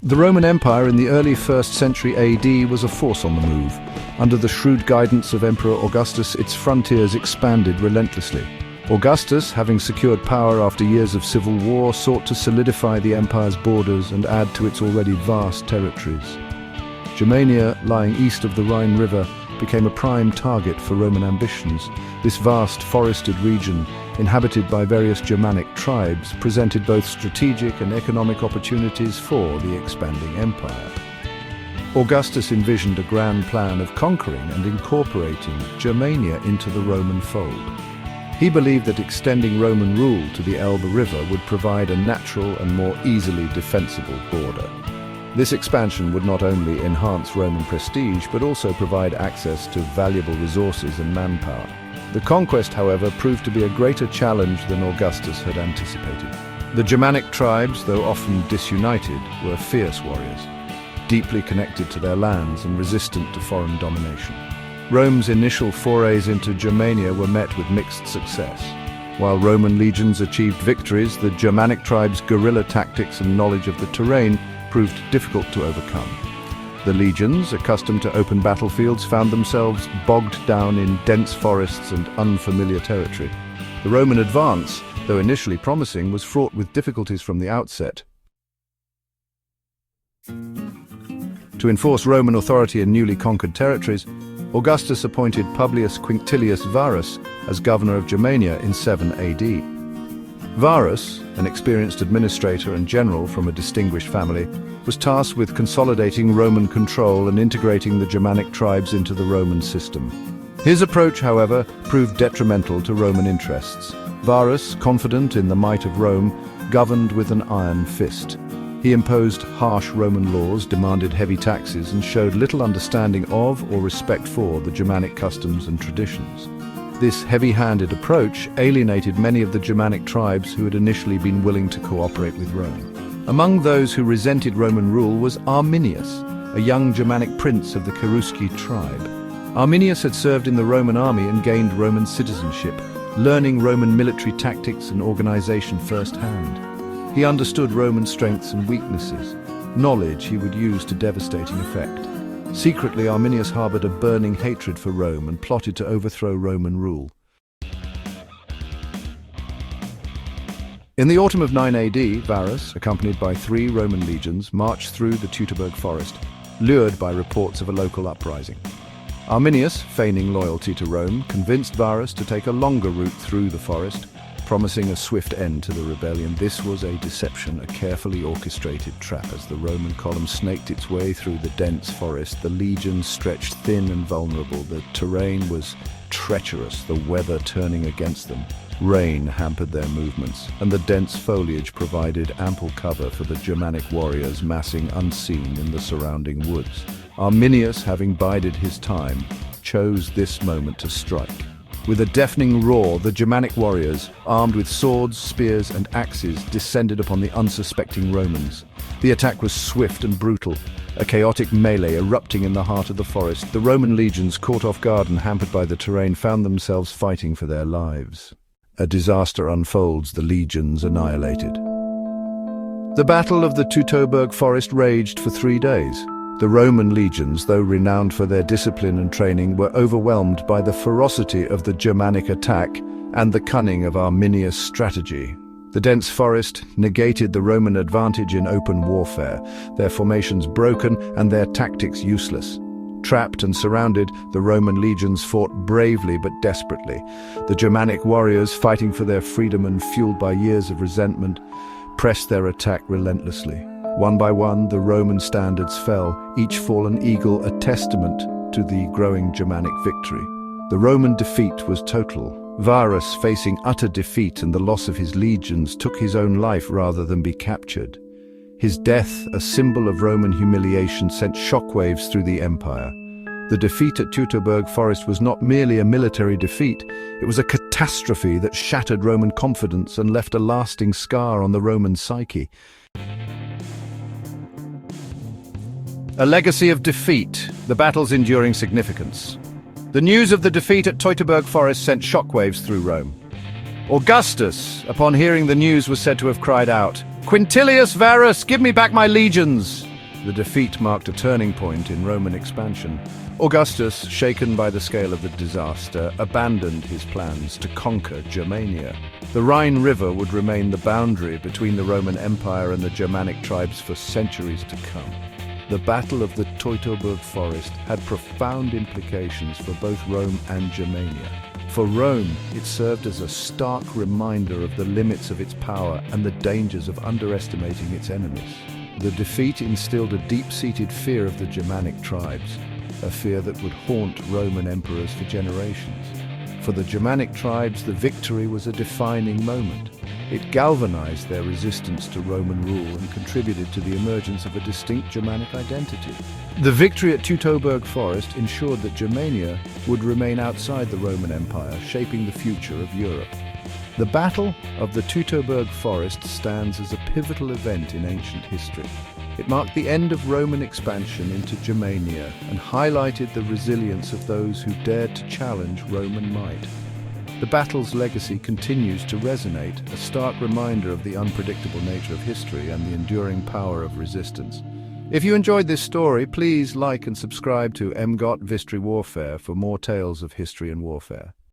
The Roman Empire in the early 1st century AD was a force on the move. Under the shrewd guidance of Emperor Augustus, its frontiers expanded relentlessly. Augustus, having secured power after years of civil war, sought to solidify the empire's borders and add to its already vast territories. Germania, lying east of the Rhine River, became a prime target for Roman ambitions. This vast forested region, inhabited by various Germanic tribes, presented both strategic and economic opportunities for the expanding empire. Augustus envisioned a grand plan of conquering and incorporating Germania into the Roman fold. He believed that extending Roman rule to the Elbe River would provide a natural and more easily defensible border. This expansion would not only enhance Roman prestige, but also provide access to valuable resources and manpower. The conquest, however, proved to be a greater challenge than Augustus had anticipated. The Germanic tribes, though often disunited, were fierce warriors, deeply connected to their lands and resistant to foreign domination. Rome's initial forays into Germania were met with mixed success. While Roman legions achieved victories, the Germanic tribes' guerrilla tactics and knowledge of the terrain proved difficult to overcome. The legions, accustomed to open battlefields, found themselves bogged down in dense forests and unfamiliar territory. The Roman advance, though initially promising, was fraught with difficulties from the outset. To enforce Roman authority in newly conquered territories, Augustus appointed Publius Quinctilius Varus as governor of Germania in 7 AD. Varus, an experienced administrator and general from a distinguished family, was tasked with consolidating Roman control and integrating the Germanic tribes into the Roman system. His approach, however, proved detrimental to Roman interests. Varus, confident in the might of Rome, governed with an iron fist. He imposed harsh Roman laws, demanded heavy taxes, and showed little understanding of or respect for the Germanic customs and traditions. This heavy-handed approach alienated many of the Germanic tribes who had initially been willing to cooperate with Rome. Among those who resented Roman rule was Arminius, a young Germanic prince of the Cherusci tribe. Arminius had served in the Roman army and gained Roman citizenship, learning Roman military tactics and organization firsthand. He understood Roman strengths and weaknesses, knowledge he would use to devastating effect. Secretly, Arminius harbored a burning hatred for Rome and plotted to overthrow Roman rule. In the autumn of 9 AD, Varus, accompanied by 3 Roman legions, marched through the Teutoburg Forest, lured by reports of a local uprising. Arminius, feigning loyalty to Rome, convinced Varus to take a longer route through the forest, promising a swift end to the rebellion. This was a deception, a carefully orchestrated trap. As the Roman column snaked its way through the dense forest, the legions stretched thin and vulnerable. The terrain was treacherous, the weather turning against them. Rain hampered their movements, and the dense foliage provided ample cover for the Germanic warriors massing unseen in the surrounding woods. Arminius, having bided his time, chose this moment to strike. With a deafening roar, the Germanic warriors, armed with swords, spears, and axes, descended upon the unsuspecting Romans. The attack was swift and brutal, a chaotic melee erupting in the heart of the forest. The Roman legions, caught off guard and hampered by the terrain, found themselves fighting for their lives. A disaster unfolds, the Legions Annihilated. The Battle of the Teutoburg Forest raged for 3 days. The Roman legions, though renowned for their discipline and training, were overwhelmed by the ferocity of the Germanic attack and the cunning of Arminius' strategy. The dense forest negated the Roman advantage in open warfare, their formations broken and their tactics useless. Trapped and surrounded, the Roman legions fought bravely but desperately. The Germanic warriors, fighting for their freedom and fueled by years of resentment, pressed their attack relentlessly. One by one, the Roman standards fell, each fallen eagle a testament to the growing Germanic victory. The Roman defeat was total. Varus, facing utter defeat and the loss of his legions, took his own life rather than be captured. His death, a symbol of Roman humiliation, sent shockwaves through the empire. The defeat at Teutoburg Forest was not merely a military defeat, it was a catastrophe that shattered Roman confidence and left a lasting scar on the Roman psyche. A legacy of defeat, the battle's enduring significance. The news of the defeat at Teutoburg Forest sent shockwaves through Rome. Augustus, upon hearing the news, was said to have cried out, "Quintilius Varus, give me back my legions!" The defeat marked a turning point in Roman expansion. Augustus, shaken by the scale of the disaster, abandoned his plans to conquer Germania. The Rhine River would remain the boundary between the Roman Empire and the Germanic tribes for centuries to come. The Battle of the Teutoburg Forest had profound implications for both Rome and Germania. For Rome, it served as a stark reminder of the limits of its power and the dangers of underestimating its enemies. The defeat instilled a deep-seated fear of the Germanic tribes, a fear that would haunt Roman emperors for generations. For the Germanic tribes, the victory was a defining moment. It galvanized their resistance to Roman rule and contributed to the emergence of a distinct Germanic identity. The victory at Teutoburg Forest ensured that Germania would remain outside the Roman Empire, shaping the future of Europe. The Battle of the Teutoburg Forest stands as a pivotal event in ancient history. It marked the end of Roman expansion into Germania and highlighted the resilience of those who dared to challenge Roman might. The battle's legacy continues to resonate, a stark reminder of the unpredictable nature of history and the enduring power of resistance. If you enjoyed this story, please like and subscribe to emgotvhistory Warfare for more tales of history and warfare.